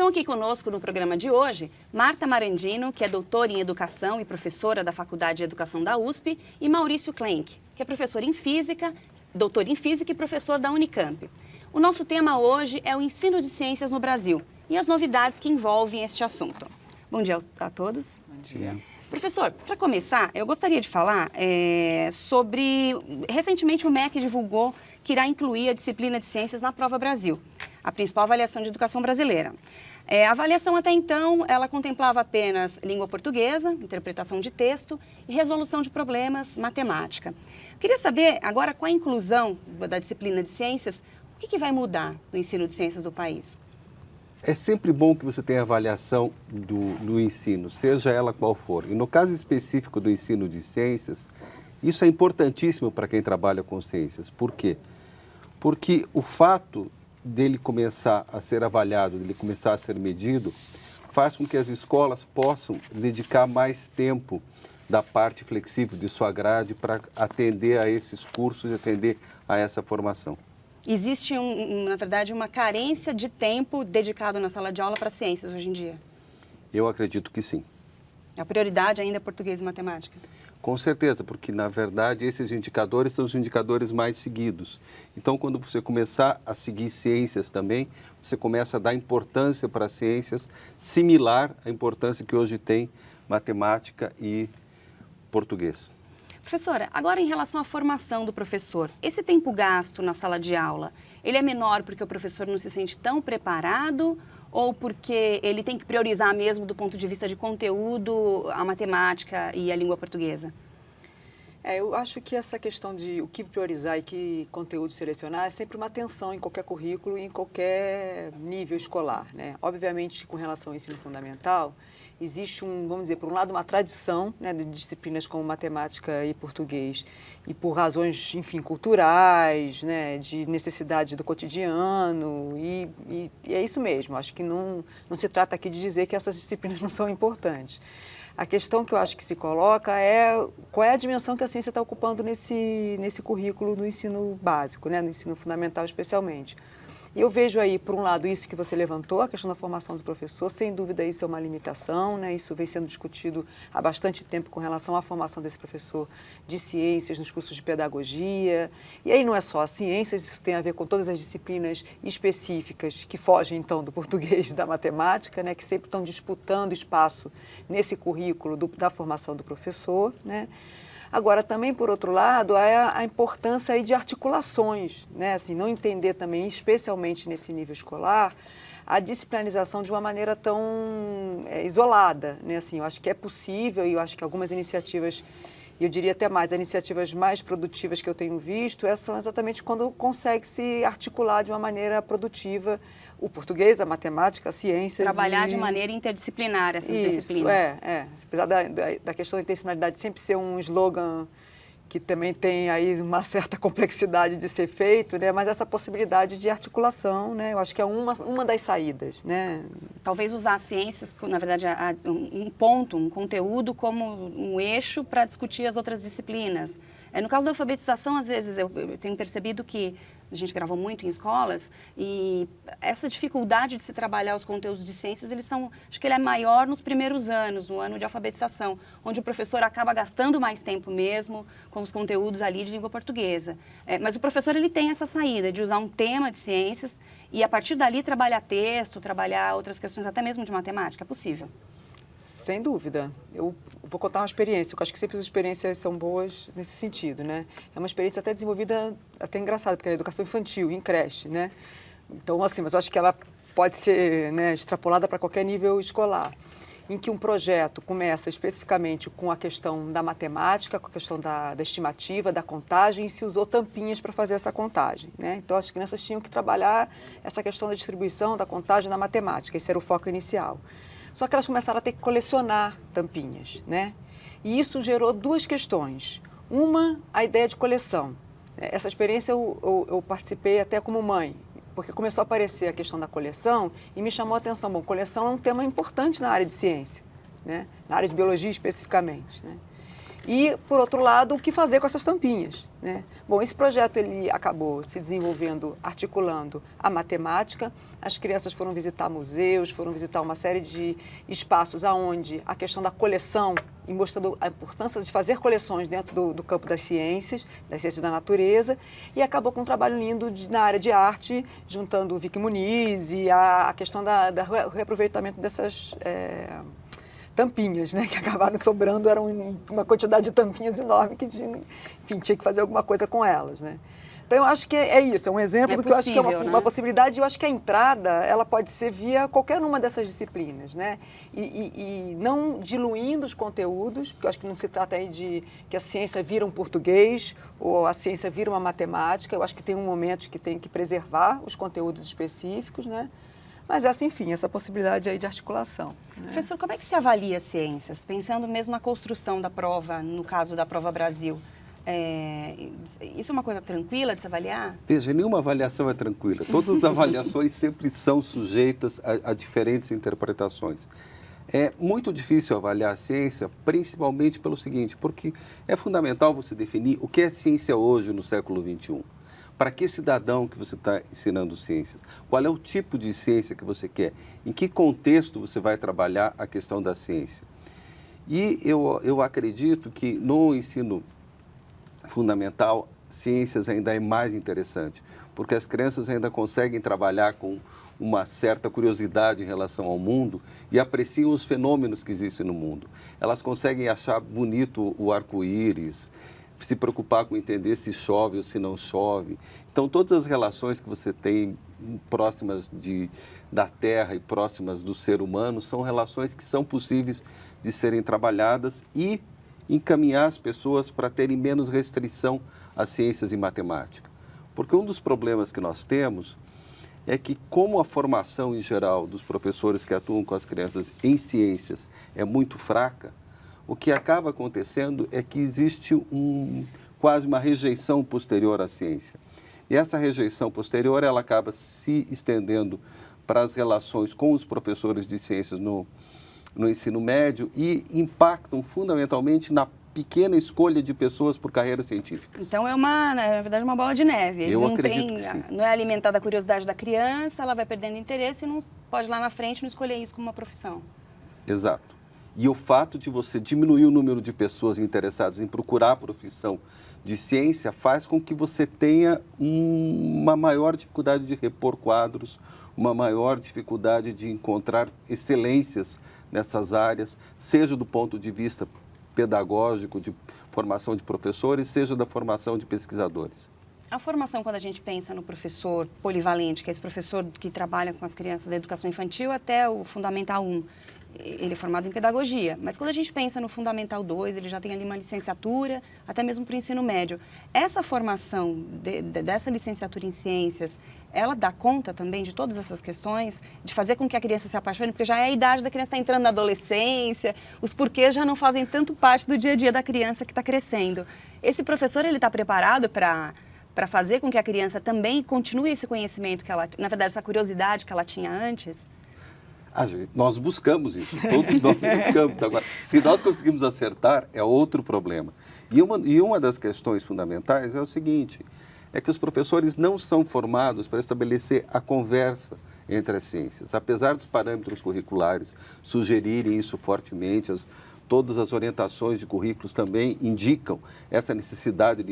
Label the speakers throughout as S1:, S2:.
S1: Estão aqui conosco no programa de hoje Marta Marandino, que é doutora em Educação e professora da Faculdade de Educação da USP, e Maurício Klenk, que é professor em Física, doutor em Física e professor da Unicamp. O nosso tema hoje é o ensino de ciências no Brasil e as novidades que envolvem este assunto. Bom dia a todos.
S2: Bom dia.
S1: Professor, para começar, eu gostaria de falar sobre... Recentemente o MEC divulgou que irá incluir a disciplina de Ciências na Prova Brasil, a principal avaliação de educação brasileira. A avaliação até então, ela contemplava apenas língua portuguesa, interpretação de texto e resolução de problemas, matemática. Queria saber, agora, com a inclusão da disciplina de Ciências, o que vai mudar no ensino de ciências do país?
S2: É sempre bom que você tenha avaliação do ensino, seja ela qual for. E no caso específico do ensino de ciências, isso é importantíssimo para quem trabalha com ciências. Por quê? Porque o fato dele começar a ser avaliado, dele começar a ser medido, faz com que as escolas possam dedicar mais tempo da parte flexível de sua grade para atender a esses cursos e atender a essa formação.
S1: Existe, na verdade, uma carência de tempo dedicado na sala de aula para ciências hoje em dia?
S2: Eu acredito que sim.
S1: A prioridade ainda é português e matemática?
S2: Com certeza, porque, na verdade, esses indicadores são os indicadores mais seguidos. Então, quando você começar a seguir ciências também, você começa a dar importância para ciências similar à importância que hoje tem matemática e português.
S1: Professora, agora em relação à formação do professor, esse tempo gasto na sala de aula, ele é menor porque o professor não se sente tão preparado ou porque ele tem que priorizar mesmo do ponto de vista de conteúdo a matemática e a língua portuguesa?
S3: Eu acho que essa questão de o que priorizar e que conteúdo selecionar é sempre uma tensão em qualquer currículo e em qualquer nível escolar, né? Obviamente, com relação ao ensino fundamental, existe vamos dizer, por um lado, uma tradição, né, de disciplinas como matemática e português, e por razões, enfim, culturais, né, de necessidade do cotidiano, e é isso mesmo. Acho que não se trata aqui de dizer que essas disciplinas não são importantes. A questão que eu acho que se coloca é qual é a dimensão que a ciência está ocupando nesse currículo do ensino básico, né, no ensino fundamental especialmente. E eu vejo aí, por um lado, isso que você levantou, a questão da formação do professor, sem dúvida isso é uma limitação, né? Isso vem sendo discutido há bastante tempo com relação à formação desse professor de ciências nos cursos de pedagogia. E aí não é só as ciências, isso tem a ver com todas as disciplinas específicas que fogem, então, do português e da matemática, né? Que sempre estão disputando espaço nesse currículo da formação do professor, né? Agora, também, por outro lado, há a importância aí de articulações, né? Assim, não entender também, especialmente nesse nível escolar, a disciplinarização de uma maneira tão isolada, né? Assim, eu acho que é possível e eu acho que algumas iniciativas, e eu diria até mais, as iniciativas mais produtivas que eu tenho visto, são exatamente quando consegue se articular de uma maneira produtiva o português, a matemática, as ciências.
S1: Trabalhar de maneira interdisciplinar essas disciplinas.
S3: Apesar da questão da interdisciplinaridade sempre ser um slogan que também tem aí uma certa complexidade de ser feito, né? Mas essa possibilidade de articulação, né? Eu acho que é uma das saídas, né?
S1: Talvez usar as ciências, na verdade, um conteúdo como um eixo para discutir as outras disciplinas. No caso da alfabetização, às vezes, eu tenho percebido que a gente gravou muito em escolas e essa dificuldade de se trabalhar os conteúdos de ciências, acho que ele é maior nos primeiros anos, no ano de alfabetização, onde o professor acaba gastando mais tempo mesmo com os conteúdos ali de língua portuguesa. Mas o professor, ele tem essa saída de usar um tema de ciências e, a partir dali, trabalhar texto, trabalhar outras questões, até mesmo de matemática. É possível?
S3: Sem dúvida. Eu vou contar uma experiência, eu acho que sempre as experiências são boas nesse sentido, né? É uma experiência até desenvolvida, até engraçada, porque é educação infantil, em creche, né? Então, assim, mas eu acho que ela pode ser, né, extrapolada para qualquer nível escolar, em que um projeto começa especificamente com a questão da matemática, com a questão da estimativa, da contagem, e se usou tampinhas para fazer essa contagem, né? Então, as crianças tinham que trabalhar essa questão da distribuição, da contagem na matemática, esse era o foco inicial. Só que elas começaram a ter que colecionar tampinhas, né? E isso gerou duas questões. Uma, a ideia de coleção. Essa experiência eu participei até como mãe, porque começou a aparecer a questão da coleção e me chamou a atenção. Bom, coleção é um tema importante na área de ciência, né? Na área de biologia especificamente, né? E, por outro lado, o que fazer com essas tampinhas, né? Bom, esse projeto ele acabou se desenvolvendo, articulando a matemática. As crianças foram visitar museus, foram visitar uma série de espaços aonde a questão da coleção, e mostrando a importância de fazer coleções dentro do campo das ciências da natureza, e acabou com um trabalho lindo na área de arte, juntando o Vicky Muniz e a questão do reaproveitamento dessas tampinhas, né, que acabaram sobrando, eram uma quantidade de tampinhas enorme que, enfim, tinha que fazer alguma coisa com elas, né. Então, eu acho que é isso, é um exemplo do que eu acho que é uma possibilidade, e eu acho que a entrada, ela pode ser via qualquer uma dessas disciplinas, né, e não diluindo os conteúdos, porque eu acho que não se trata aí de que a ciência vira um português, ou a ciência vira uma matemática. Eu acho que tem um momento que tem que preservar os conteúdos específicos, né. Mas enfim, essa possibilidade aí de articulação, né?
S1: Professor, como é que se avalia as ciências? Pensando mesmo na construção da prova, no caso da Prova Brasil. Isso é uma coisa tranquila de se avaliar?
S2: Veja, nenhuma avaliação é tranquila. Todas as avaliações sempre são sujeitas a diferentes interpretações. É muito difícil avaliar a ciência, principalmente pelo seguinte, porque é fundamental você definir o que é ciência hoje no século XXI. Para que cidadão que você está ensinando ciências? Qual é o tipo de ciência que você quer? Em que contexto você vai trabalhar a questão da ciência? E eu acredito que no ensino fundamental, ciências ainda é mais interessante, porque as crianças ainda conseguem trabalhar com uma certa curiosidade em relação ao mundo e apreciam os fenômenos que existem no mundo. Elas conseguem achar bonito o arco-íris, se preocupar com entender se chove ou se não chove. Então, todas as relações que você tem próximas da Terra e próximas do ser humano são relações que são possíveis de serem trabalhadas e encaminhar as pessoas para terem menos restrição às ciências e matemática. Porque um dos problemas que nós temos é que, como a formação em geral dos professores que atuam com as crianças em ciências é muito fraca, o que acaba acontecendo é que existe quase uma rejeição posterior à ciência. E essa rejeição posterior, ela acaba se estendendo para as relações com os professores de ciências no ensino médio e impactam fundamentalmente na pequena escolha de pessoas por carreiras científicas.
S1: Então na verdade, uma bola de neve.
S2: Eu acredito que sim.
S1: Não é alimentada a curiosidade da criança, ela vai perdendo interesse e não pode lá na frente não escolher isso como uma profissão.
S2: Exato. E o fato de você diminuir o número de pessoas interessadas em procurar a profissão de ciência faz com que você tenha uma maior dificuldade de repor quadros, uma maior dificuldade de encontrar excelências nessas áreas, seja do ponto de vista pedagógico, de formação de professores, seja da formação de pesquisadores.
S1: A formação, quando a gente pensa no professor polivalente, que é esse professor que trabalha com as crianças da educação infantil até o Fundamental 1, ele é formado em pedagogia, mas quando a gente pensa no Fundamental 2, ele já tem ali uma licenciatura, até mesmo para o ensino médio. Essa formação dessa licenciatura em ciências, ela dá conta também de todas essas questões, de fazer com que a criança se apaixone, porque já é a idade da criança estar entrando na adolescência, os porquês já não fazem tanto parte do dia a dia da criança que está crescendo. Esse professor, ele está preparado para fazer com que a criança também continue esse conhecimento que ela, na verdade, essa curiosidade que ela tinha antes?
S2: Nós buscamos isso, todos nós buscamos. Agora, se nós conseguimos acertar, é outro problema. E uma das questões fundamentais é o seguinte, é que os professores não são formados para estabelecer a conversa entre as ciências. Apesar dos parâmetros curriculares sugerirem isso fortemente, todas as orientações de currículos também indicam essa necessidade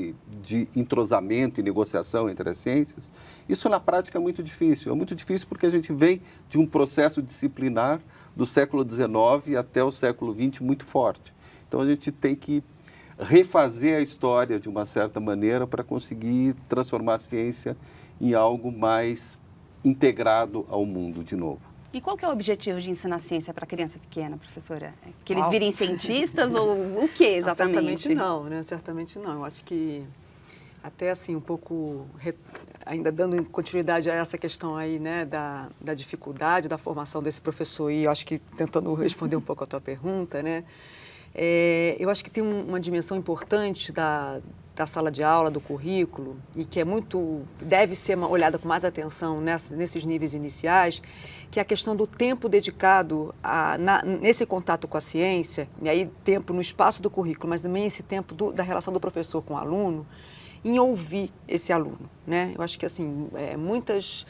S2: de entrosamento e negociação entre as ciências. Isso na prática é muito difícil. É muito difícil porque a gente vem de um processo disciplinar do século XIX até o século XX muito forte. Então a gente tem que refazer a história de uma certa maneira para conseguir transformar a ciência em algo mais integrado ao mundo de novo.
S1: E qual que é o objetivo de ensinar ciência para criança pequena, professora? Que eles virem cientistas ou o que exatamente?
S3: Certamente não, né? Certamente não. Eu acho que até assim um pouco, ainda dando continuidade a essa questão aí, né, da dificuldade da formação desse professor, e eu acho que tentando responder um pouco a tua pergunta, né? Eu acho que tem uma dimensão importante da sala de aula, do currículo, e que deve ser olhada com mais atenção nesses níveis iniciais, que é a questão do tempo dedicado nesse contato com a ciência, e aí tempo no espaço do currículo, mas também esse tempo da relação do professor com o aluno, em ouvir esse aluno, né? Eu acho que, assim, muitas...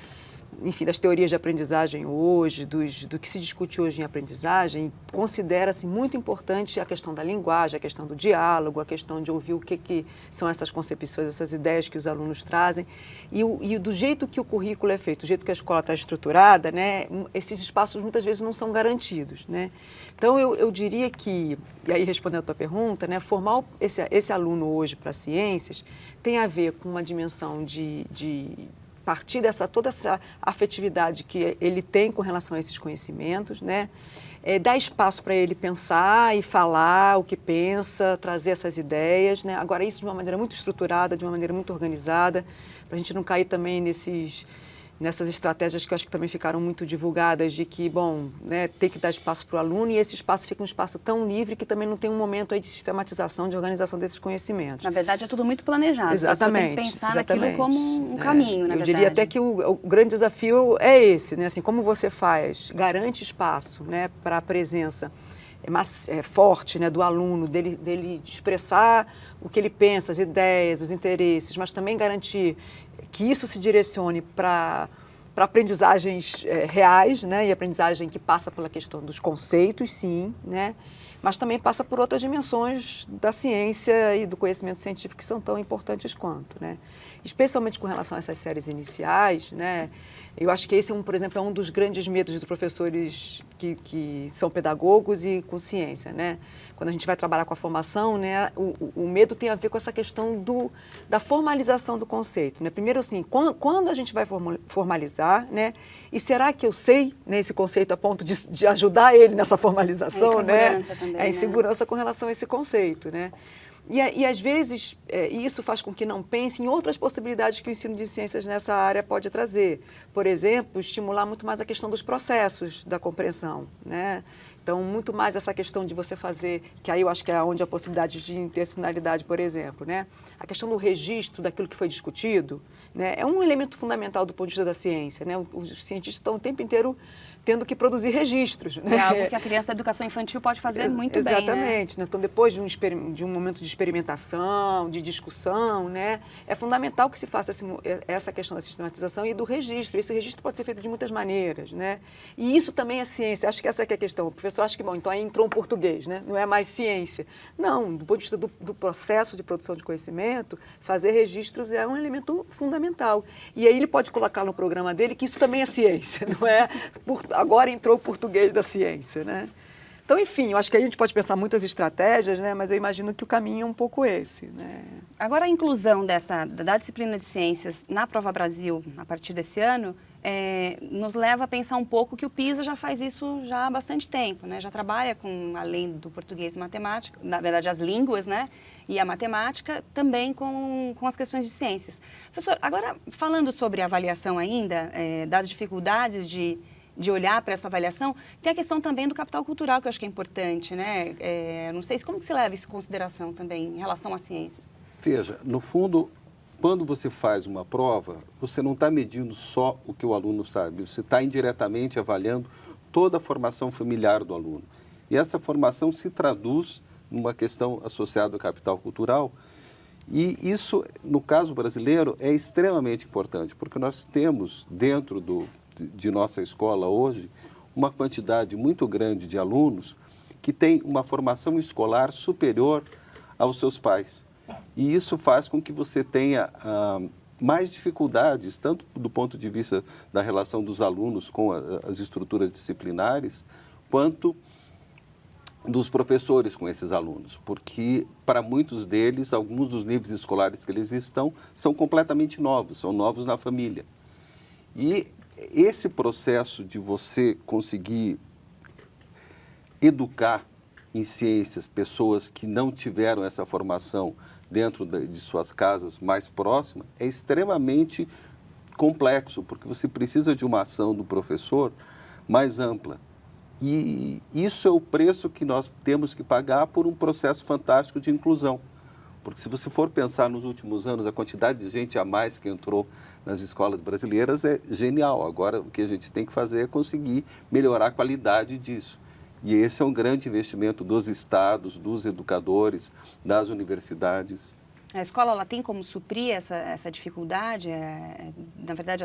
S3: enfim, das teorias de aprendizagem hoje, do que se discute hoje em aprendizagem, considera-se muito importante a questão da linguagem, a questão do diálogo, a questão de ouvir o que são essas concepções, essas ideias que os alunos trazem. E do jeito que o currículo é feito, do jeito que a escola está estruturada, né, esses espaços muitas vezes não são garantidos, né? Então, eu diria que, e aí respondendo a tua pergunta, né, formar esse aluno hoje para ciências tem a ver com uma dimensão de partir toda essa afetividade que ele tem com relação a esses conhecimentos, né? Dar espaço para ele pensar e falar o que pensa, trazer essas ideias, né? Agora, isso de uma maneira muito estruturada, de uma maneira muito organizada, para a gente não cair também nessas estratégias que eu acho que também ficaram muito divulgadas, de que, bom, né, tem que dar espaço para o aluno, e esse espaço fica um espaço tão livre que também não tem um momento aí de sistematização, de organização desses conhecimentos.
S1: Na verdade, é tudo muito planejado.
S3: Exatamente.
S1: Você tem que pensar naquilo como um caminho, na verdade.
S3: Eu diria até que o grande desafio é esse, né? Assim, como você garante espaço, né, para a presença forte, né, do aluno, dele expressar o que ele pensa, as ideias, os interesses, mas também garantir que isso se direcione para aprendizagens reais, né, e aprendizagem que passa pela questão dos conceitos, sim, né, mas também passa por outras dimensões da ciência e do conhecimento científico que são tão importantes quanto, né. Especialmente com relação a essas séries iniciais, né, eu acho que esse, por exemplo, é um dos grandes medos dos professores que são pedagogos e com ciência, né? Quando a gente vai trabalhar com a formação, né, o medo tem a ver com essa questão da formalização do conceito, né? Primeiro, assim, quando a gente vai formalizar, né? E será que eu sei, né, esse conceito a ponto de ajudar ele nessa formalização, né?
S1: Também,
S3: a insegurança, né, com relação a esse conceito, né? E às vezes, isso faz com que não pense em outras possibilidades que o ensino de ciências nessa área pode trazer. Por exemplo, estimular muito mais a questão dos processos da compreensão, né? Então, muito mais essa questão de você fazer, que aí eu acho que é onde a possibilidade de intencionalidade, por exemplo, né? A questão do registro daquilo que foi discutido, né? É um elemento fundamental do ponto de vista da ciência, né? Os cientistas estão o tempo inteiro tendo que produzir registros, né?
S1: É algo que a criança da educação infantil pode fazer muito bem, né?
S3: Exatamente, né? Então, depois de um momento de experimentação, de discussão, né? É fundamental que se faça essa questão da sistematização e do registro. Esse registro pode ser feito de muitas maneiras, né? E isso também é ciência. Acho que essa é a questão. O professor acha que, bom, então aí entrou um português, né? Não é mais ciência. Não, do ponto de vista do processo de produção de conhecimento, fazer registros é um elemento fundamental. E aí ele pode colocar no programa dele que isso também é ciência, não é? Agora entrou o português da ciência, né? Então, enfim, eu acho que a gente pode pensar muitas estratégias, né? Mas eu imagino que o caminho é um pouco esse, né?
S1: Agora, a inclusão da disciplina de ciências na Prova Brasil, a partir desse ano, nos leva a pensar um pouco que o PISA já faz isso já há bastante tempo, né? Já trabalha com, além do português e matemática, na verdade, as línguas, né? E a matemática, também com as questões de ciências. Professor, agora, falando sobre a avaliação ainda, das dificuldades de olhar para essa avaliação, tem a questão também do capital cultural, que eu acho que é importante, né? Não sei como que você leva isso em consideração também, em relação às ciências.
S2: Veja, no fundo, quando você faz uma prova, você não está medindo só o que o aluno sabe, você está indiretamente avaliando toda a formação familiar do aluno. E essa formação se traduz numa questão associada ao capital cultural, e isso, no caso brasileiro, é extremamente importante, porque nós temos dentro de nossa escola hoje uma quantidade muito grande de alunos que têm uma formação escolar superior aos seus pais. E isso faz com que você tenha mais dificuldades, tanto do ponto de vista da relação dos alunos com as estruturas disciplinares, quanto dos professores com esses alunos, porque para muitos deles, alguns dos níveis escolares que eles estão são completamente novos, são novos na família. E esse processo de você conseguir educar em ciências pessoas que não tiveram essa formação dentro de suas casas mais próximas é extremamente complexo, porque você precisa de uma ação do professor mais ampla. E isso é o preço que nós temos que pagar por um processo fantástico de inclusão. Porque se você for pensar nos últimos anos, a quantidade de gente a mais que entrou nas escolas brasileiras é genial. Agora, o que a gente tem que fazer é conseguir melhorar a qualidade disso. E esse é um grande investimento dos estados, dos educadores, das universidades.
S1: A escola ela tem como suprir essa dificuldade? Na verdade,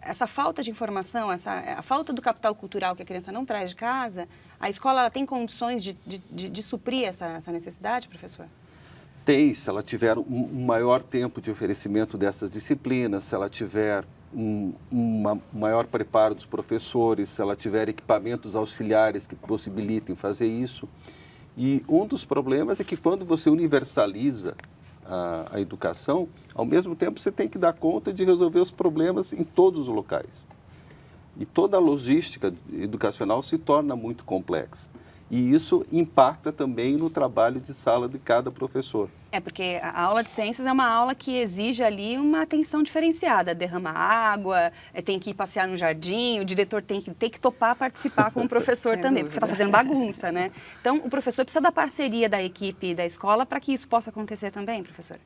S1: essa falta de informação, a falta do capital cultural que a criança não traz de casa, a escola ela tem condições de suprir essa necessidade, professor?
S2: Tem, se ela tiver um maior tempo de oferecimento dessas disciplinas, se ela tiver um maior preparo dos professores, se ela tiver equipamentos auxiliares que possibilitem fazer isso. E um dos problemas é que quando você universaliza a educação, ao mesmo tempo você tem que dar conta de resolver os problemas em todos os locais. E toda a logística educacional se torna muito complexa. E isso impacta também no trabalho de sala de cada professor.
S1: Porque a aula de ciências é uma aula que exige ali uma atenção diferenciada. Derrama água, tem que ir passear no jardim, o diretor tem que topar participar com o professor também, porque você está fazendo bagunça, né? Então, o professor precisa da parceria da equipe da escola para que isso possa acontecer também, professor?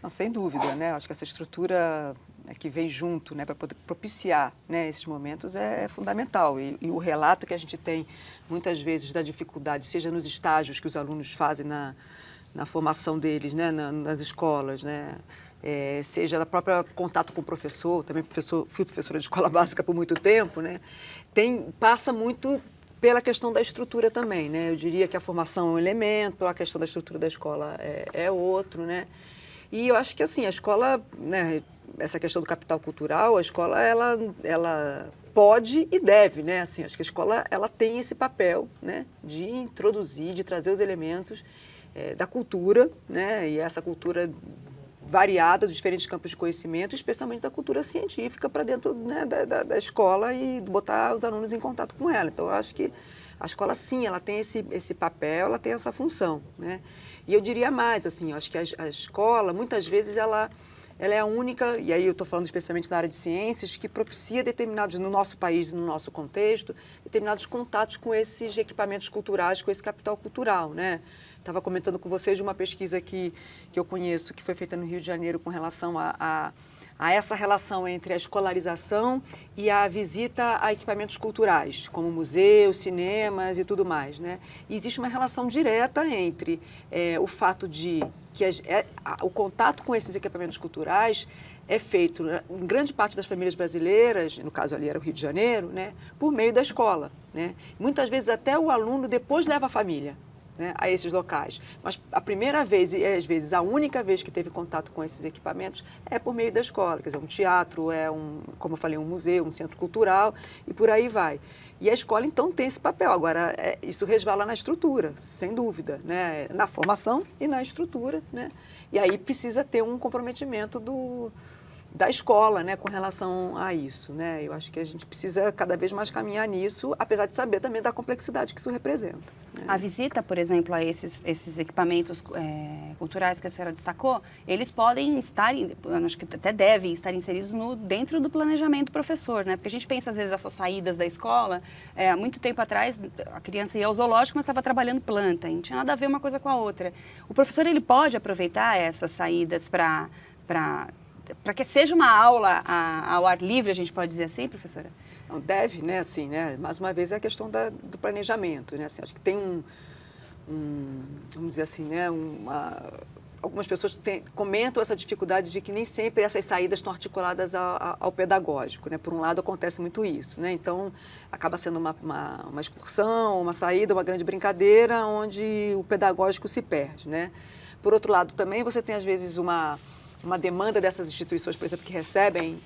S3: Não, sem dúvida, né? Acho que essa estrutura que vem junto, né, para poder propiciar, né, esses momentos é fundamental. E o relato que a gente tem, muitas vezes, da dificuldade, seja nos estágios que os alunos fazem na formação deles, né, nas escolas, né, seja da própria contato com o professor, também fui professora de escola básica por muito tempo, né, passa muito pela questão da estrutura também, né. Eu diria que a formação é um elemento, a questão da estrutura da escola é outro, né. E eu acho que, assim, a escola, né, essa questão do capital cultural, a escola, ela pode e deve, né? Assim, acho que a escola, ela tem esse papel, né, de introduzir, de trazer os elementos da cultura, né, e essa cultura variada dos diferentes campos de conhecimento, especialmente da cultura científica, para dentro, né, da escola e botar os alunos em contato com ela. Então, eu acho que a escola, sim, ela tem esse papel, ela tem essa função, né? E eu diria mais, assim, eu acho que a escola, muitas vezes, ela é a única, e aí eu estou falando especialmente na área de ciências, que propicia determinados, no nosso país, no nosso contexto, determinados contatos com esses equipamentos culturais, com esse capital cultural, né? Estava comentando com vocês de uma pesquisa que eu conheço, que foi feita no Rio de Janeiro com relação a essa relação entre a escolarização e a visita a equipamentos culturais, como museus, cinemas e tudo mais, né? E existe uma relação direta entre o fato de que o contato com esses equipamentos culturais é feito, em grande parte das famílias brasileiras, no caso ali era o Rio de Janeiro, né, por meio da escola, né? Muitas vezes até o aluno depois leva a família, né, a esses locais. Mas a primeira vez e às vezes a única vez que teve contato com esses equipamentos é por meio da escola. Quer dizer, um teatro, como eu falei, um museu, um centro cultural e por aí vai. E a escola, então, tem esse papel. Agora, isso resvala na estrutura, sem dúvida, né? Na formação e na estrutura, né? E aí precisa ter um comprometimento da escola, né, com relação a isso, né? Eu acho que a gente precisa cada vez mais caminhar nisso, apesar de saber também da complexidade que isso representa, né?
S1: A visita, por exemplo, a esses equipamentos culturais que a senhora destacou, eles podem estar, eu acho que até devem estar inseridos dentro do planejamento do professor, né? Porque a gente pensa, às vezes, essas saídas da escola, há muito tempo atrás, a criança ia ao zoológico, mas estava trabalhando planta, e não tinha nada a ver uma coisa com a outra. O professor, ele pode aproveitar essas saídas para que seja uma aula ao ar livre, a gente pode dizer assim, professora?
S3: Não, deve, né, assim, né, mais uma vez é a questão do planejamento, né, assim, acho que tem vamos dizer assim, né, algumas pessoas comentam essa dificuldade de que nem sempre essas saídas estão articuladas ao pedagógico, né, por um lado acontece muito isso, né, então acaba sendo uma excursão, uma saída, uma grande brincadeira onde o pedagógico se perde, né. Por outro lado também você tem às vezes uma demanda dessas instituições, por exemplo, que recebem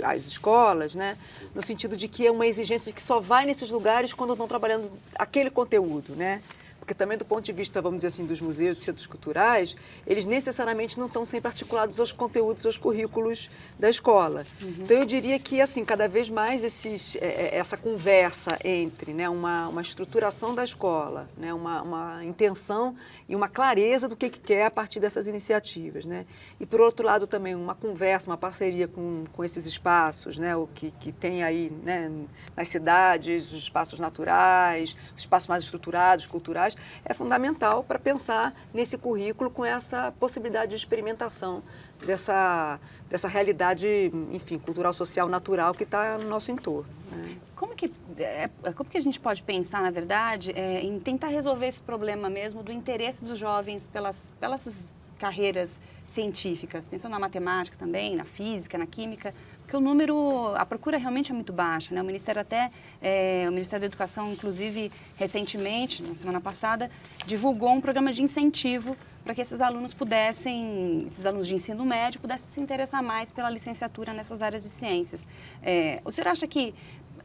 S3: as escolas, né, no sentido de que é uma exigência que só vai nesses lugares quando estão trabalhando aquele conteúdo, né? Porque também do ponto de vista, vamos dizer assim, dos museus, dos centros culturais, eles necessariamente não estão sempre articulados aos conteúdos, aos currículos da escola. Uhum. Então, eu diria que, assim, cada vez mais essa conversa entre, né, uma estruturação da escola, né, uma intenção e uma clareza do que quer a partir dessas iniciativas, né? E, por outro lado, também uma conversa, uma parceria com esses espaços, né, o que tem aí, né, nas cidades, os espaços naturais, os espaços mais estruturados, culturais, sociais, é fundamental para pensar nesse currículo com essa possibilidade de experimentação dessa realidade, enfim, cultural, social, natural que está no nosso entorno, né?
S1: Como que a gente pode pensar, na verdade, em tentar resolver esse problema mesmo do interesse dos jovens pelas carreiras científicas, pensando na matemática também, na física, na química, porque a procura realmente é muito baixa, né? O Ministério da Educação, inclusive, recentemente, na semana passada, divulgou um programa de incentivo para que esses alunos de ensino médio, pudessem se interessar mais pela licenciatura nessas áreas de ciências. O senhor acha que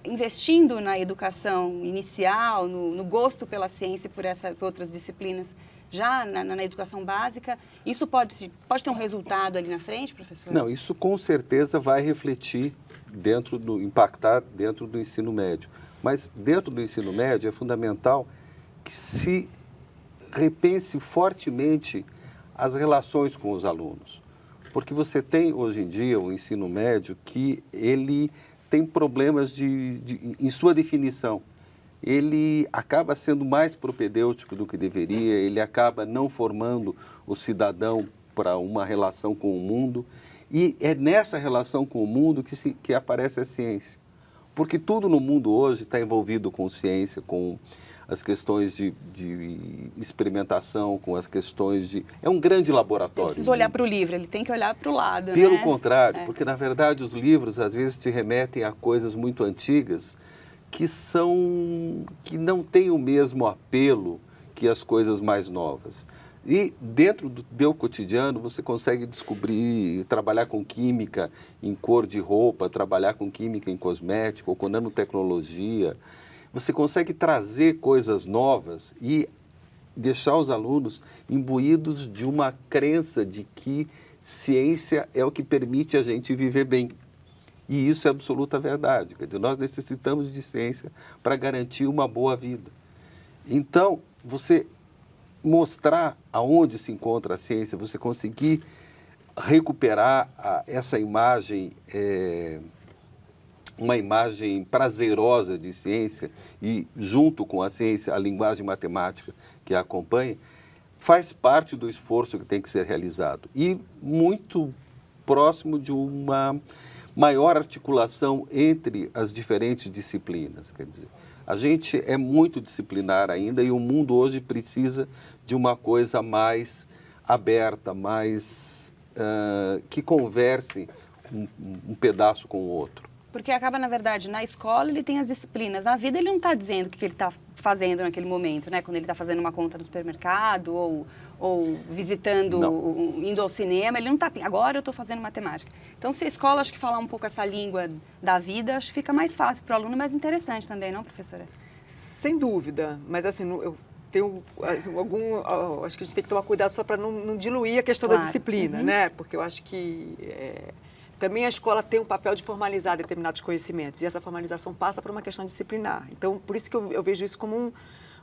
S1: investindo na educação inicial, no gosto pela ciência e por essas outras disciplinas, já na educação básica, isso pode ter um resultado ali na frente, professor?
S2: Não, isso com certeza vai refletir impactar dentro do ensino médio. Mas dentro do ensino médio é fundamental que se repense fortemente as relações com os alunos. Porque você tem hoje em dia o ensino médio que ele tem problemas em sua definição. Ele acaba sendo mais propedêutico do que deveria, ele acaba não formando o cidadão para uma relação com o mundo, e é nessa relação com o mundo que aparece a ciência. Porque tudo no mundo hoje está envolvido com ciência, com as questões de experimentação, com as questões de... É um grande laboratório.
S1: Não precisa olhar para o livro, ele tem que olhar para o lado,
S2: Pelo
S1: né?
S2: contrário, porque na verdade os livros às vezes te remetem a coisas muito antigas, que não têm o mesmo apelo que as coisas mais novas. E dentro do meu cotidiano você consegue descobrir, trabalhar com química em cor de roupa, trabalhar com química em cosmético ou com nanotecnologia. Você consegue trazer coisas novas e deixar os alunos imbuídos de uma crença de que ciência é o que permite a gente viver bem. E isso é absoluta verdade. Quer dizer, nós necessitamos de ciência para garantir uma boa vida. Então, você mostrar aonde se encontra a ciência, você conseguir recuperar essa imagem, uma imagem prazerosa de ciência e, junto com a ciência, a linguagem matemática que a acompanha, faz parte do esforço que tem que ser realizado. E muito próximo de uma maior articulação entre as diferentes disciplinas. Quer dizer, a gente é muito disciplinar ainda e o mundo hoje precisa de uma coisa mais aberta, mais que converse um pedaço com o outro.
S1: Porque acaba, na verdade, na escola ele tem as disciplinas. Na vida ele não está dizendo o que ele está fazendo naquele momento, né? Quando ele está fazendo uma conta no supermercado ou visitando, indo ao cinema, ele não está... Agora eu estou fazendo matemática. Então, se a escola, acho que falar um pouco essa língua da vida, acho que fica mais fácil para o aluno, mais interessante também, não, professora?
S3: Sem dúvida, mas assim, eu tenho acho que a gente tem que tomar cuidado só para não diluir a questão da disciplina, né? Porque eu acho que... Também a escola tem um papel de formalizar determinados conhecimentos e essa formalização passa por uma questão disciplinar. Então, por isso que eu vejo isso como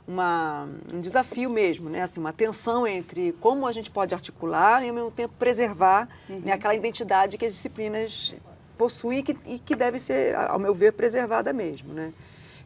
S3: um desafio mesmo, né? Assim, uma tensão entre como a gente pode articular e, ao mesmo tempo, preservar né, aquela identidade que as disciplinas possuem e que deve ser, ao meu ver, preservada mesmo, né?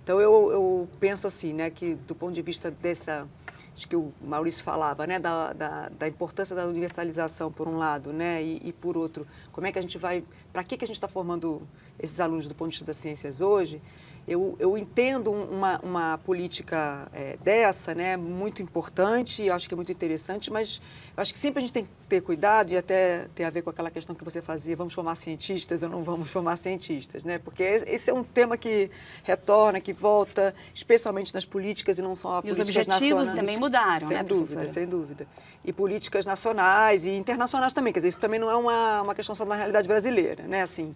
S3: Então, eu penso assim, né, que do ponto de vista dessa... Acho que o Maurício falava, né, da importância da universalização, por um lado, né, e por outro, como é que a gente vai... Para que a gente está formando esses alunos do ponto de vista das ciências hoje? Eu entendo uma política dessa, né, muito importante, acho que é muito interessante, mas eu acho que sempre a gente tem que ter cuidado e até tem a ver com aquela questão que você fazia, vamos formar cientistas ou não vamos formar cientistas, né? Porque esse é um tema que retorna, que volta, especialmente nas políticas e não só políticas nacionais.
S1: E os objetivos também mudaram, né, professora?
S3: Sem dúvida. E políticas nacionais e internacionais também, quer dizer, isso também não é uma questão só da realidade brasileira, né? Assim,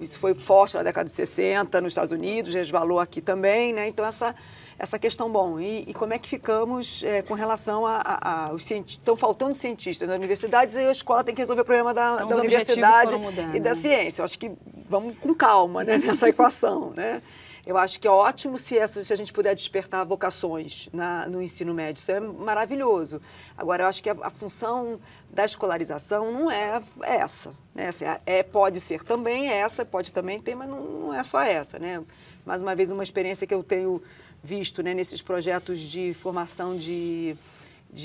S3: isso foi forte na década de 60 nos Estados Unidos, resvalou aqui também, né? Então, essa questão, bom, e como é que ficamos com relação aos cientistas? Estão faltando cientistas nas universidades e a escola tem que resolver o problema da universidade e da ciência. Eu acho que vamos com calma, né, nessa equação, né? Eu acho que é ótimo se a gente puder despertar vocações no ensino médio, isso é maravilhoso. Agora, eu acho que a função da escolarização não é essa, né? Assim, pode ser também essa, pode também ter, mas não é só essa, né? Mais uma vez, uma experiência que eu tenho visto, né, nesses projetos de formação de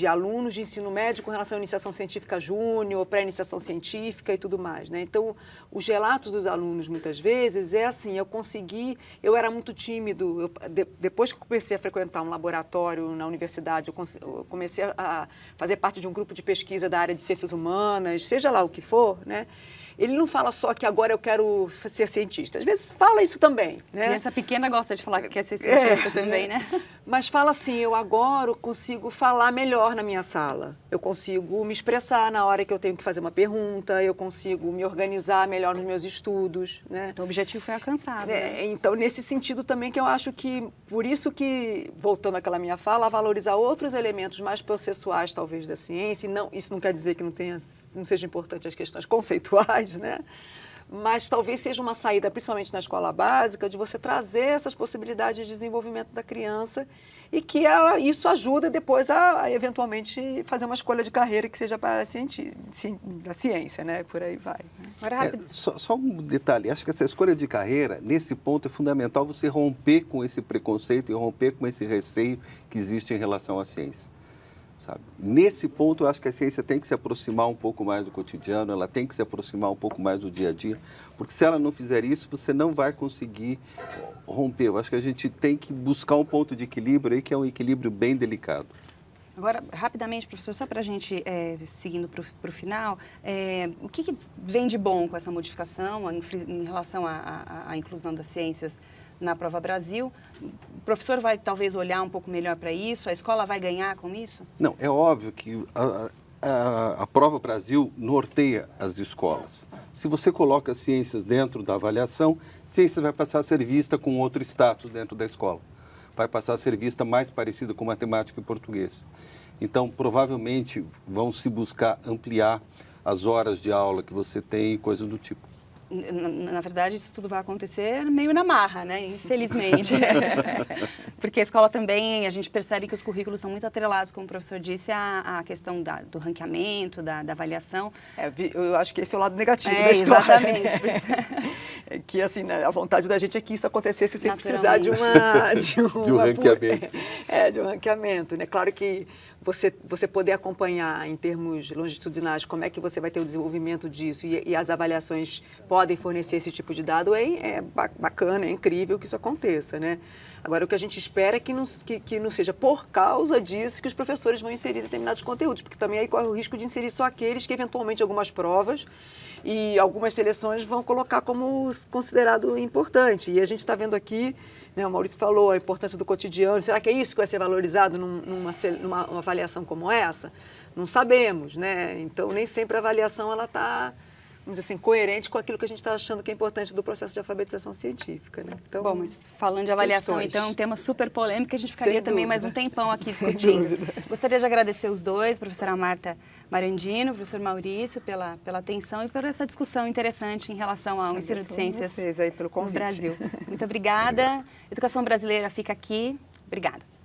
S3: alunos de ensino médio com relação à iniciação científica júnior, pré-iniciação científica e tudo mais, né? Então, os relatos dos alunos, muitas vezes, é assim, eu era muito tímido, depois que eu comecei a frequentar um laboratório na universidade, eu comecei a fazer parte de um grupo de pesquisa da área de ciências humanas, seja lá o que for, né? Ele não fala só que agora eu quero ser cientista. Às vezes fala isso também, né?
S1: Criança pequena gosta de falar que quer ser cientista também, né?
S3: Mas fala assim, eu agora consigo falar melhor na minha sala. Eu consigo me expressar na hora que eu tenho que fazer uma pergunta, eu consigo me organizar melhor nos meus estudos, né?
S1: Então, o objetivo foi alcançado. Né?
S3: Então, nesse sentido também que eu acho que, por isso que, voltando àquela minha fala, valorizar outros elementos mais processuais, talvez, da ciência, e não, isso não quer dizer que não seja importante as questões conceituais, né? Mas talvez seja uma saída, principalmente na escola básica, de você trazer essas possibilidades de desenvolvimento da criança e que isso ajuda depois a eventualmente fazer uma escolha de carreira que seja para da ciência, né? Por aí vai.
S1: Agora, rápido.
S2: Só um detalhe, acho que essa escolha de carreira, nesse ponto, é fundamental você romper com esse preconceito e romper com esse receio que existe em relação à ciência. Sabe? Nesse ponto, eu acho que a ciência tem que se aproximar um pouco mais do cotidiano, ela tem que se aproximar um pouco mais do dia a dia, porque se ela não fizer isso, você não vai conseguir romper. Eu acho que a gente tem que buscar um ponto de equilíbrio aí, que é um equilíbrio bem delicado. Agora,
S1: rapidamente, professor, só para a gente, seguindo para o final, o que vem de bom com essa modificação em relação à inclusão das ciências na Prova Brasil? O professor vai talvez olhar um pouco melhor para isso? A escola vai ganhar com isso?
S2: Não, é óbvio que a Prova Brasil norteia as escolas. Se você coloca ciências dentro da avaliação, ciências vai passar a ser vista com outro status dentro da escola. Vai passar a ser vista mais parecida com matemática e português. Então, provavelmente, vão se buscar ampliar as horas de aula que você tem e coisas do tipo.
S1: Na verdade, isso tudo vai acontecer meio na marra, né? Infelizmente. Porque a escola também, a gente percebe que os currículos são muito atrelados, como o professor disse, à questão do ranqueamento, da avaliação.
S3: Eu acho que esse é o lado negativo da história.
S1: Exatamente.
S3: É que, assim, né, a vontade da gente é que isso acontecesse sem precisar de um
S2: ranqueamento.
S3: De um ranqueamento, né? Claro que você poder acompanhar em termos longitudinais como é que você vai ter o desenvolvimento disso e as avaliações podem fornecer esse tipo de dado, é bacana, é incrível que isso aconteça, né? Agora, o que a gente espera é que não seja por causa disso que os professores vão inserir determinados conteúdos, porque também aí corre o risco de inserir só aqueles que, eventualmente, algumas provas e algumas seleções vão colocar como considerado importante. E a gente está vendo aqui, né, o Maurício falou a importância do cotidiano. Será que é isso que vai ser valorizado numa avaliação como essa? Não sabemos, né? Então, nem sempre a avaliação está, vamos dizer assim, coerente com aquilo que a gente está achando que é importante do processo de alfabetização científica, né? Então,
S1: bom, mas falando de avaliação, então, é um tema super polêmico, que a gente ficaria também mais um tempão aqui discutindo. Gostaria de agradecer os dois, professora Marta Marandino, professor Maurício, pela atenção e por essa discussão interessante em relação ao ensino de ciências
S3: aí pelo convite.
S1: no Brasil. Muito obrigada. Educação Brasileira fica aqui. Obrigada.